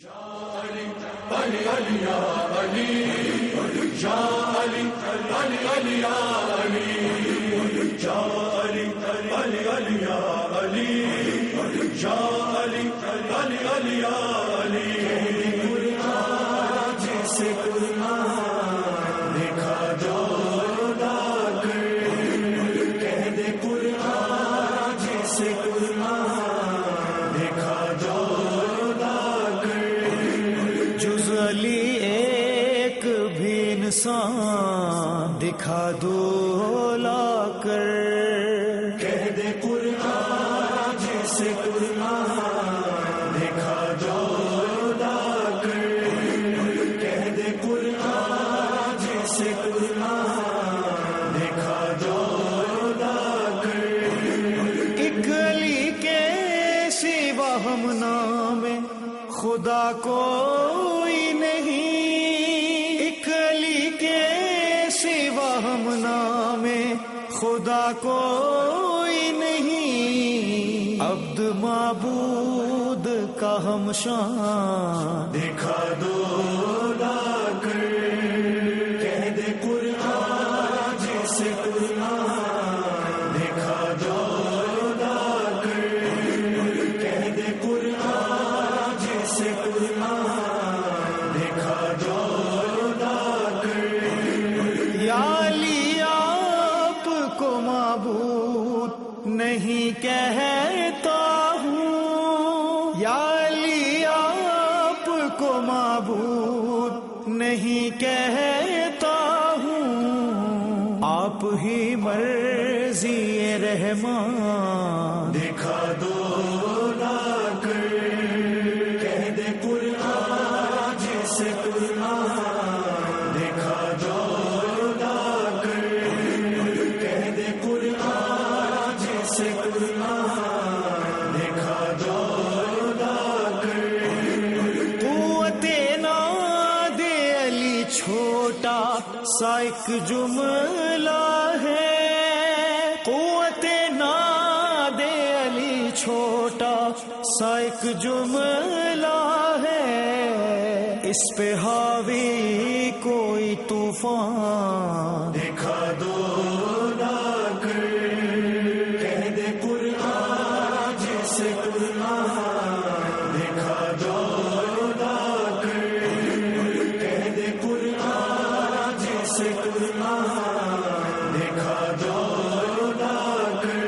Ali Ali ya Ali, Ya Ali Ali Ali ya Ali, Ya Ali Ali Ali ya Ali, Ya Ali Ali Ali ya Ali. Quran जैसे कुरान देखा जो ना कर, कह दे कुरान जैसे कुरान देखा जो ना कर. जुज़ अली एक भी इंसान दिखा दो ला कर, कह दे कुरान जैसे कुरान देखा जो ना कर, कह दे कुरान जैसे कुरान देखा जो ना कर. एक अली के सिवा हम नामे खुदा कोई नहीं, एक अली के सिवा हम नामे खुदा कोई नहीं. अब्द माबूद का हम शान देखा दो ना कर, कह दे कुरान जैसे कुरान देखा दो ना कर, कह दे कुरान जैसे कुरान देखा दो ना कर. या अली आपको माबूद नहीं कहता हूँ, या अली आपको माबूद नहीं कहता हूँ. आप ही मर्ज़ी रहमान देखा दो ना कर, कह दे कुरान जैसे कुरान देखा दो ना कर, कह दे कुरान जैसे कुरान देखा दो ना कर. कुव्वते नादे अली छोटा सा एक जुमला है, कुव्वते नादे अली छोटा सा एक जुमला है. इस पे हावी कोई तूफान देखा दो ना कर, कह दे कुरान जैसे कुरान देखा दो ना कर, कह दे कुरान जैसे कुरान देखा दो ना कर.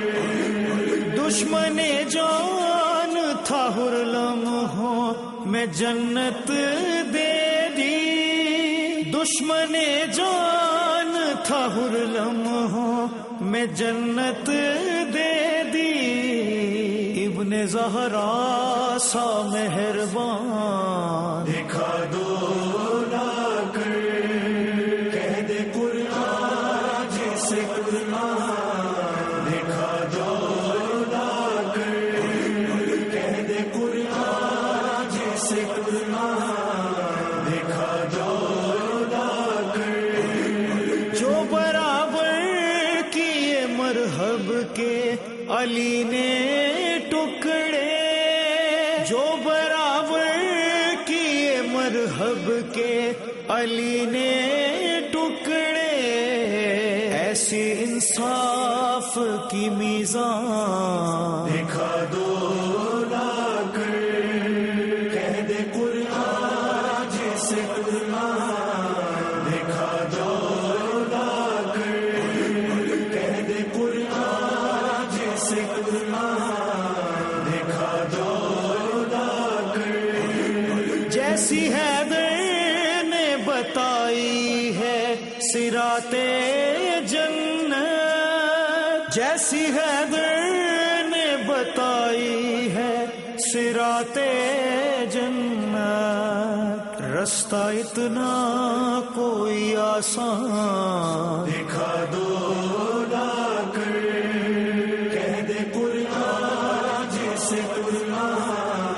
दुश्मने जान था हर लम्हों में जन्नत दे दी, दुश्मने जान था हर लम्हों में जन्नत दे दी. इब्ने ज़हरा सा मेहरबान देखा दो ना कर, कह दे कुरान जैसे कुरान देखा दो ना कर, कह दे कुरान जैसे कुरान देखा दो ना कर. जो बराबर किए मरहब के अली ने टुकड़े, जो बराबर किए मरहब के अली ने टुकड़े. ऐसी इंसाफ की मीज़ान देखा दो ना कर, कह दे कुरान जैसे कुरान देखा दो ना कर, कह दे कुरान जैसे कुरान देखा दो ना कर. जैसी हैदर ने बताई है सिराते जन्नत, जैसी हैदर ने बताई है सिराते जन्नत. रास्ता इतना कोई आसान देखा दो ना कर, कह दे कुरान जैसे कुरान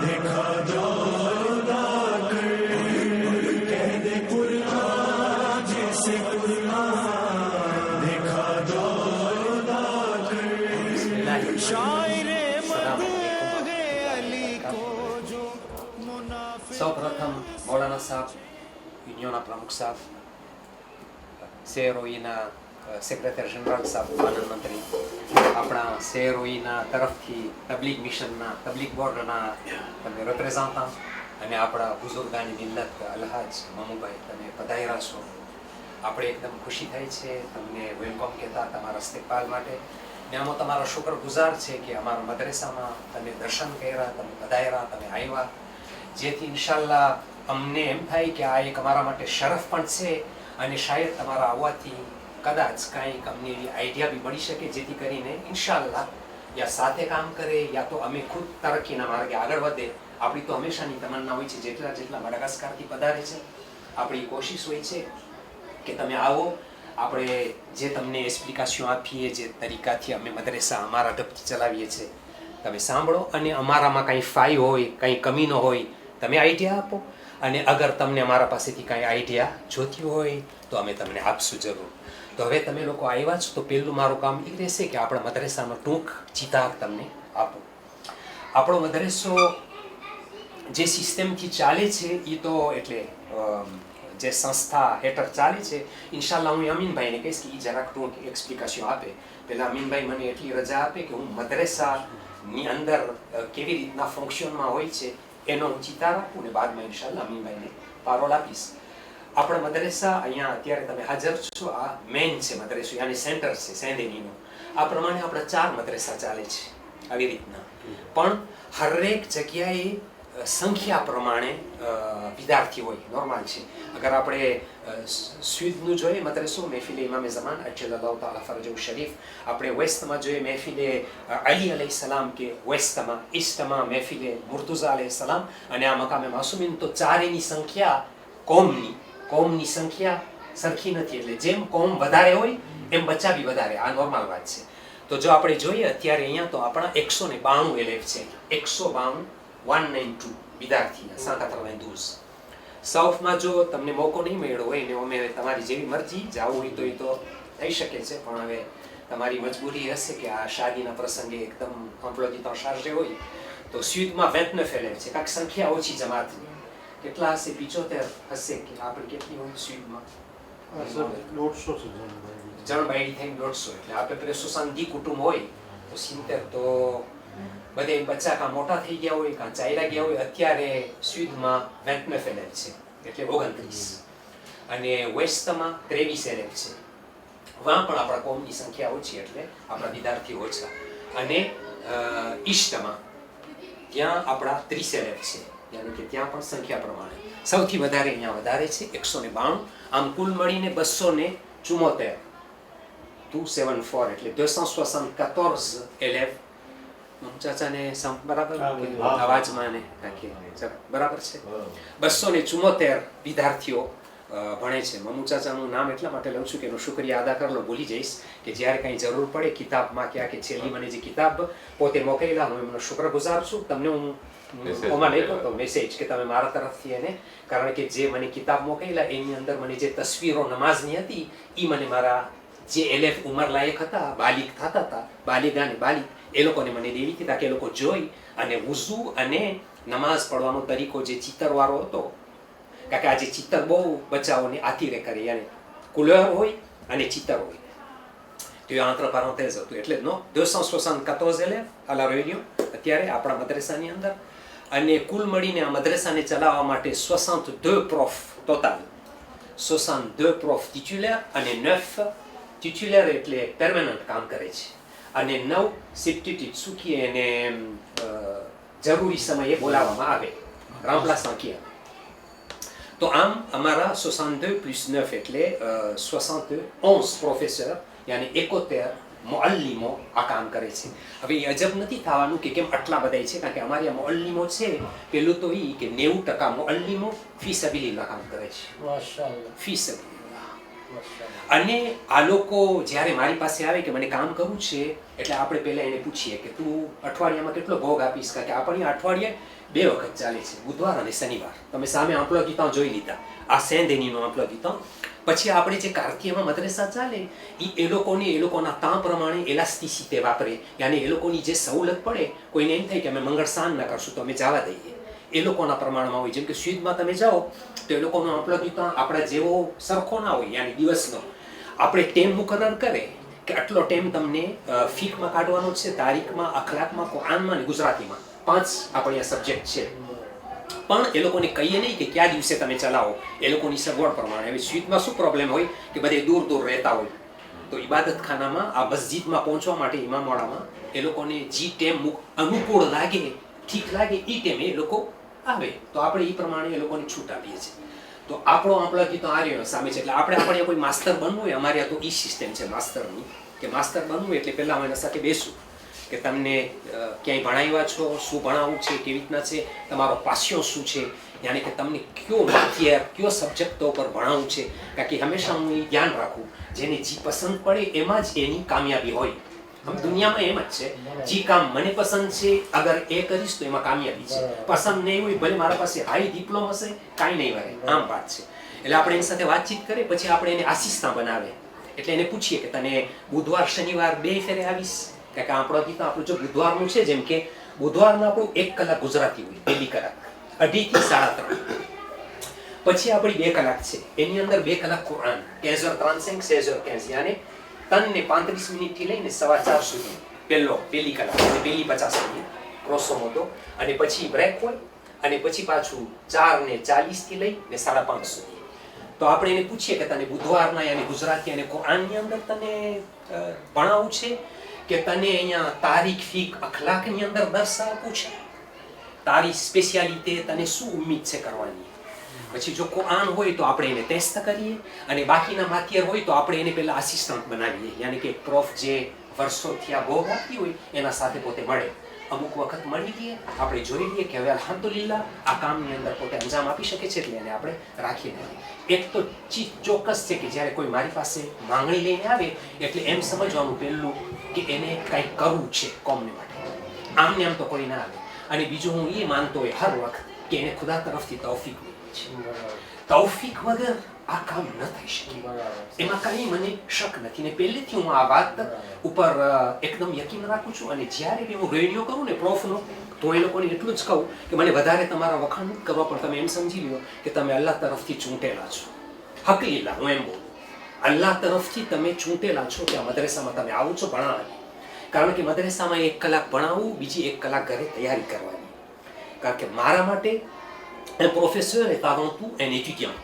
देखा दो ना कर, कह दे कुरान जैसे कुरान देखा दो ना कर. शायर मदह अली को जो मुना સૌપ્રથમ મૌલાના સાહેબ, યુનિયનના પ્રમુખ સાહેબ, શેરોઈના સેક્રેટરી જનરલ સાહેબ, આનંદ મંત્રી, આપણા શેરોઈના તરફથી તબલીગ મિશનના તબલીગ બોર્ડના તમે રિપ્રેઝન્ટન્ટ અને આપણા બુઝુર્ગાની મિલ્લત અલહાજ મામુભાઈ, તમે પધાર્યા છો. આપણે એકદમ ખુશી થાય છે તમને વેલકમ કહેતા, તમારા ઇસ્તકબાલ માટે. ને આમાં તમારો શુક્રગુજાર છે કે અમારા મદ્રેસામાં તમે દર્શન કર્યા, તમે પધાર્યા, તમે આવ્યા, જેથી ઇન્શાલ્લાહ અમને એમ થાય કે આ એક અમારા માટે શરફ પણ છે અને શાયદ તમારા આવવાથી કદાચ કાંઈક અમને એવી આઈડિયા બી મળી શકે જેથી કરીને ઇન્શાલ્લાહ યા સાથે કામ કરે યા તો અમે ખુદ તરક્કીના માર્ગે આગળ વધે. આપણી તો હંમેશાની તમન્ના હોય છે, જેટલા મડાગાસ્કરથી પધારે છે આપણી કોશિશ હોય છે કે તમે આવો, આપણે જે તમને એક્સપ્લિકેશન આપીએ, જે તરીકાથી અમે મદ્રેસા અમારા ઢબથી ચલાવીએ છીએ તમે સાંભળો, અને અમારામાં કાંઈ ફાઈ હોય, કાંઈ કમી ન હોય તમે આઈડિયા આપો, અને અગર તમને અમારા પાસેથી કાંઈ આઈડિયા જોતી હોય તો અમે તમને આપશું જરૂર. તો હવે તમે લોકો આવ્યા છો તો પહેલું મારું કામ એ રહેશે કે આપણા મદ્રેસાનો ટૂંક ચિતાર તમને આપો. આપણો મદ્રેસો જે સિસ્ટમથી ચાલે છે એ તો એટલે જે સંસ્થા હેઠળ ચાલે છે, ઇન્શાલ્લાહ હું અમીનભાઈને કહીશ કે એ જરાક ટૂંક એક્સપ્લિકેશન આપે. પહેલાં અમીનભાઈ મને એટલી રજા આપે કે હું મદ્રેસાની અંદર કેવી રીતના ફંક્શનમાં હોય છે એનો હું ચિતાર આપું ને બાદમાં ઇન્શાલ્લાહ અમીનભાઈને પારોલ આપીશ. આપણા મદ્રેસા અહીંયા અત્યારે તમે હાજર છો, આ મેઇન છે મદ્રેસો, યાની સેન્ટર છે સેંદેનીનો. આ પ્રમાણે આપણા 4 મદ્રેસા ચાલે છે આવી રીતના, પણ હરેક જગ્યાએ સંખ્યા પ્રમાણે વિદ્યાર્થી હોય, નોર્મલ છે. અગર આપણે સ્વીડનું જોઈએ મદ્રેસો મહેફિલે ઇમામે ઝમાન અજ્જલલ્લાહુ તાલા ફરજહુ શરીફ, આપણે વેસ્ટમાં જોઈએ મહેફિલે અલી અલૈહિ સલામ કે વેસ્ટમાં, ઈસ્ટમાં મહેફિલે મુર્તુઝા અલૈહિ સલામ, અને આ મકામે માસુમીન. તો ચારેની સંખ્યા કોમની સંખ્યા સરખી નથી, એટલે જેમ કોમ વધારે હોય એમ બચ્ચા બી વધારે, આ નોર્મલ વાત છે. તો જો આપણે જોઈએ અત્યારે અહીંયા તો આપણા 192 એલેફ છે, 192 192 વિદ્યાર્થીના 192. સાઉથમાં જો તમને મોકો નહીં મળ્યો હોય ને અમે તમારી જેવી મરજી જવું હોય તો એ તો થઈ શકે છે, પણ હવે તમારી મજબૂરી હશે કે આ શાદીના પ્રસંગે એકદમ એમ્પ્લોયી તો ચાર્જે હોય તો સ્વીડમાં 29 એલેફ છે. કાંઈક સંખ્યા ઓછી જમાતની, કેટલા હશે? 75 હશે કે આપણે કેટલી હોય સ્વીડમાં? 150 જણ બાયડી થઈને 150, એટલે આપણે પેલે સુશાંતિ કુટુંબ હોય તો 70 તો બધે બચ્ચા કાં મોટા થઈ ગયા હોય કાં ચાલ્યા ગયા હોય. અત્યારે સ્વીડમાં 29 એલેફ છે એટલે 29, અને વેસ્ટમાં 23 એલેફ છે. વાં પણ આપણા કોમની સંખ્યા ઓછી એટલે આપણા વિદ્યાર્થીઓ ઓછા. અને ઈસ્ટમાં ત્યાં આપણા 30 એલેફ છે, યાની કે ત્યાં પણ સંખ્યા પ્રમાણે સૌથી વધારે અહીંયા વધારે છે 192. આમ કુલ મળીને 274 274 એટલે 274 એલેફ. ચાચાને બરાબર અવાજમાં ને બરાબર છે. 274 વિદ્યાર્થીઓ ભણે છે. મમુ ચાચાનું નામ એટલા માટે લઉં છું કે એનો શુક્રિયા અદા કરલો ભૂલી જઈશ કે જ્યારે કંઈ જરૂર પડે કિતાબમાં ક્યાં કે છેલ્લી મને જે કિતાબ પોતે મોકલેલા હું એમનો શુક્રગુજાર છું. તમને હું ઓમાં નહીં કહું તો મેસેજ કે તમે મારા તરફથી એને, કારણ કે જે મને કિતાબ મોકલેલા એની અંદર મને જે તસવીરો નમાઝની હતી એ મને મારા જે એલેફ ઉંમર લાયક હતા, બાલિક થતા હતા, બાલિગા ને બાલિક, એ લોકોને મને દેવી હતી તાકે એ લોકો જોઈ અને વુઝુ અને નમાઝ પડવાનો તરીકો જે ચિત્તરવાળો હતો, કારણ કે આ જે ચિત્તર બહુ બચ્ચાઓને આતીરે કરે, યાને કુલર હોય અને ચિત્તર હોય, તો એ આંત્ર પારંતેઝ હતું. એટલે નો 274 એલેફ આલા રેડિયો અત્યારે આપણા મદ્રેસાની અંદર, અને કુલ મળીને આ મદ્રેસાને ચલાવવા માટે 62 પ્રોફ ટોટલ, 62 પ્રોફ ટિટ્યુલર અને 9 ટિટ્યુલર એટલે પરમેનન્ટ કામ કરે છે, અને 9 સબસ્ટિટ્યુટ સુખી એને જરૂરી સમયે બોલાવવામાં આવે, remplaçant qui. તો આમ અમારા 62 + 9 એટલે 71 પ્રોફેસર યાની 71 મુઅલ્લિમો આ કામ કરે છે. હવે એ અજબ નથી થવાનું કે કેમ આટલા બધા છે, કારણ કે અમારી આ મુઅલ્લિમો છે પેલું તો એ કે 90% મુઅલ્લિમો ફી સબીલિલ્લાહ કામ કરે છે. માશાઅલ્લાહ, ફી સબીલિલ્લાહ. અને આ લોકો જ્યારે મારી પાસે આવે કે મને કામ કરવું છે એટલે આપણે પહેલા એને પૂછીએ કે તું અઠવાડિયામાં કેટલો ભોગ આપીશ, કારણ કે આપણે અઠવાડિયે 2 વખત ચાલે છે, બુધવાર અને શનિવાર. તમે સામે આંપલો ગીતા જોઈ લીધા, આ સેંદેનીનો આંપલો ગીતા. પછી આપણે જે કાર્તિયામાં મદ્રેસા ચાલે એ લોકોના તાં પ્રમાણે એલાસ્ટિસિટી વાપરે, યાની એ લોકોની જે સવલત પડે, કોઈને એમ થાય કે અમે મંગળ સાંજ ના કરશું તો અમે જવા દઈએ, એ લોકોના પ્રમાણમાં હોય. જેમ કે સ્વીડનમાં તમે જાઓ તો એ લોકોનો આંપલો આપણા જેવો સરખો ના હોય, યાની દિવસનો આપણે ટેમ મુકરર કરે કે આટલો ટેમ તમને ફીકમાં કાઢવાનો છે, તારીખમાં, અખલાકમાં, કુરાનમાં અને ગુજરાતીમાં 5 આપણે આ સબ્જેક્ટ છે. પણ એ લોકોને કહીએ નહીં કે કયા દિવસે તમે ચલાવો, એ લોકોની સગવડ પ્રમાણે. હવે સ્વીડમાં શું પ્રોબ્લેમ હોય કે બધે દૂર દૂર રહેતા હોય, તો ઇબાદત ખાનામાં આ મસ્જિદમાં પહોંચવા માટે ઇમામવાડામાં એ લોકોને જે ટેમ અનુકૂળ લાગે, ઠીક લાગે એ ટેમે એ લોકો આવે. તો આપણે એ પ્રમાણે એ લોકોને છૂટ આપીએ છીએ. તો આપણો આંપલાકી તો આ રહ્યો સામે છે. એટલે આપણે કોઈ માસ્તર બનવું હોય, અમારે આ તો ઈ સિસ્ટમ છે માસ્તરની, કે માસ્તર બનવું એટલે પહેલાં હું એના સાથે બેસું કે તમને ક્યાંય ભણાવ્યા છો, શું ભણાવવું છે, કેવી રીતના છે, તમારો પાસ્યો શું છે, યાની કે તમને કયો વાક્ય, કયો સબ્જેક્ટો પર ભણાવવું છે. કારણ કે હંમેશા હું એ ધ્યાન રાખું, જેને જે પસંદ પડે એમાં જ એની કામયાબી હોય. આમ દુનિયામાં એમ જ છે, જે કામ મને પસંદ છે અગર એ કરીશ તો એમાં કામયાબી છે. પસંદ નહીં હોય, ભલે મારા પાસે હાઈ ડિપ્લોમા હશે, કાંઈ નહીં વળે. આમ વાત છે. એટલે આપણે એની સાથે વાતચીત કરીએ, પછી આપણે એને આસિસ્તા બનાવે. એટલે એને પૂછીએ કે તને બુધવાર શનિવાર 2 ફેરે આવીશ? કારણ કે આપણું જો બુધવારનું છે, જેમ કે બુધવારના આપણું 1 કલાક ગુજરાતી હોય, પહેલી કલાક 2:30 થી 3:30. પછી આપણી 2 કલાક છે, એની અંદર 2 કલાક કુરાન, 15:35 16:15, યાને 3 ને 35 મિનિટથી લઈને 4:15 સુધી પહેલી કલાક, અને પહેલી 50 મિનિટ ગ્રોસો મોટો. અને પછી બ્રેક હોય, અને પછી પાછું 4 ને 40 થી લઈને 5:30 સુધી. તો આપણે એને પૂછીએ કે તને બુધવારના યાની ગુજરાતી અને કુરાનની અંદર તને ભણાવવું છે કે તને અહીંયા તારીખ, ફીક, અખલાકની અંદર દર્શાવવું છે, તારી સ્પેશિયાલિટી તને શું ઉમ્મીદ છે કરવાની. પછી જો કુરાન હોય તો આપણે એને ટેસ્ટ કરીએ, અને બાકીના માથિયર હોય તો આપણે એને પહેલા આસિસ્ટન્ટ બનાવીએ, યાની કે પ્રોફ જે વર્ષોથી આ ભોગ આપતી હોય એના સાથે પોતે મળે. અમુક વખત મળી લઈએ, આપણે જોઈ લઈએ કે હવે અલ્હમ્દુલિલ્લાહ આ કામની અંદર પોતે અંજામ આપી શકે છે, એટલે એને આપણે રાખી લઈએ. એક તો ચીજ ચોક્કસ છે કે જ્યારે કોઈ મારી પાસે માંગણી લઈને આવે એટલે એમ સમજવાનું પહેલું કે એને કંઈક કરવું છે કોમને માટે, આમને આમ તો કોઈ ના આવે. અને બીજું હું એ માનતો હોય હર વખત કે એને ખુદા તરફથી તૌફીક મળી છે. તૌફીક વગર આ કામ ન થઈ શકે, એમાં કાંઈ મને શક નથી. ને પહેલેથી હું આ વાત ઉપર એકદમ યકીન રાખું છું. અને જ્યારે બી હું રેડિયો કરું ને પ્રોફનો, તો એ લોકોને એટલું જ કહું કે મને વધારે તમારા વખાણ નથી કરવા, પણ તમે એમ સમજી લો કે તમે અલ્લાહ તરફથી ચૂંટેલા છો. હકીલા હું એમ બોલું, અલ્લાહ તરફથી તમે ચૂંટેલા છો કે આ મદ્રેસામાં તમે આવો છો ભણાવવાની. કારણ કે મદ્રેસામાં 1 કલાક ભણાવવું, બીજી 1 કલાક ઘરે તૈયારી કરવાની. કારણ કે મારા માટે un professeur est avant tout un étudiant.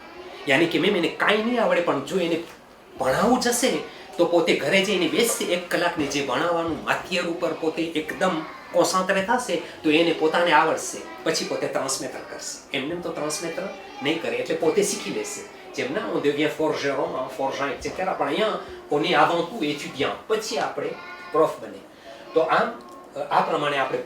યાની કે મેમ એને કાંઈ નહીં આવડે, પણ જો એને ભણાવવું જશે તો પોતે ઘરે જઈને બેસશે, 1 કલાકને જે ભણાવવાનું માથિયર ઉપર પોતે એકદમ કોન્સન્ટ્રેટ થશે તો એને પોતાને આવડશે. પછી પોતે ટ્રાન્સમેટર કરશે, એમને તો ટ્રાન્સમેટર નહીં કરે, એટલે પોતે શીખી લેશે. જેમ ના on devient forgeron, forgeant, etc. પણ અહીંયા on est avant tout étudiant, પછી આપણે પ્રોફ બને. તો આમ આ પ્રમાણે આપણે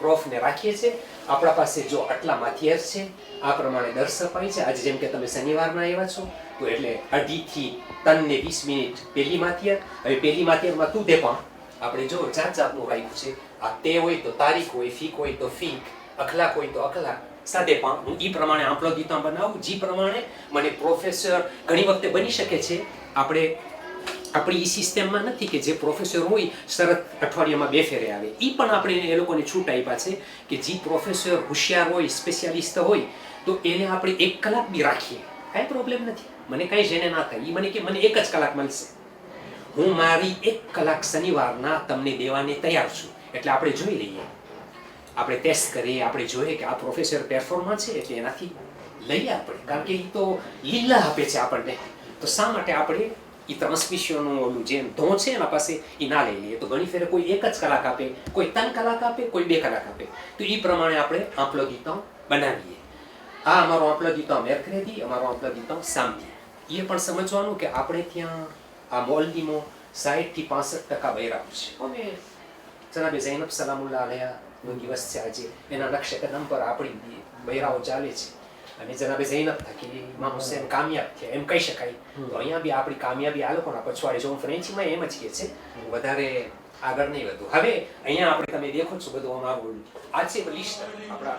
પ્રોફને રાખીએ છીએ. આપણા પાસે જો આટલા માથિયર છે, આ પ્રમાણે દર સફાઈ છે. આજે જેમ કે તમે શનિવારના આવ્યા છો તો એટલે 2:30 થી 3 ને 20 મિનિટ પહેલી માથિયર. હવે પહેલી માથિયરમાં તું તે પણ આપણે જો જાતનું રાખ્યું છે. આ તે હોય તો તારીખ હોય, ફીક હોય તો ફીક, અખલાક હોય તો અખલાક, સાથે પણ હું એ પ્રમાણે આંપલો ગીતા બનાવું, જે પ્રમાણે મને પ્રોફેસર ઘણી વખતે બની શકે છે. આપણી એ સિસ્ટમમાં નથી કે જે પ્રોફેસર હોય શરત અઠવાડિયામાં 2 ફેરે આવે. એ પણ આપણે એ લોકોને છૂટ આપ્યા છે કે જે પ્રોફેસર હોશિયાર હોય, સ્પેશિયાલિસ્ટ હોય, તો એને આપણે 1 કલાક બી રાખીએ, કાંઈ પ્રોબ્લેમ નથી. મને કાંઈ જેને ના થાય, એ મને કે મને 1 જ કલાક મળશે, હું મારી 1 કલાક શનિવારના તમને દેવાને તૈયાર છું. એટલે આપણે જોઈ લઈએ, આપણે ટેસ્ટ કરીએ, આપણે જોઈએ કે આ પ્રોફેસર પરફોર્મન્સ છે, એટલે એનાથી લઈએ આપણે. કારણ કે એ તો લીલા આપે છે આપણને, તો શા માટે આપણે એ ટ્રાન્સમિશનનું ઓલું જે ધો છે એના પાસે એ ના લઈ લઈએ. તો ઘણી ફેરે કોઈ 1 જ કલાક આપે, કોઈ 3 કલાક આપે, કોઈ 2 કલાક આપે. તો એ પ્રમાણે આપણે આંપલો ગીતા બનાવીએ. આ અમારો આંપલો ગીતા મેરક્રેદી, અમારો આંપલો ગીતા સામથી. એ પણ સમજવાનું કે આપણે ત્યાં આ મોલદીમાં 60 થી 65% બૈરાઓ છે. અમે જનાબે ઝૈનબ સલામુલ્લાહ અલૈહાનો દિવસ છે આજે, એના નકશે કદમ પર આપણી બૈરાઓ ચાલે છે. અને જનાબે ઝૈનબ થકી ઇમામ હુસૈન કામયાબ થયા એમ કહી શકાય. તો અહીંયા બી આપણી કામયાબી આ લોકોના પછવાડે છે. હું ફ્રેન્ચમાં એમ જ કહે છે, વધારે આગળ નહીં વધુ. હવે અહીંયા આપણે તમે દેખો છો બધું અમારું આ છે લિસ્ટ આપણા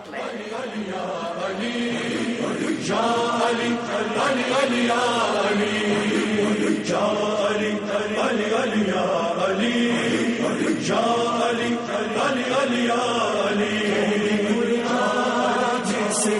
Ali से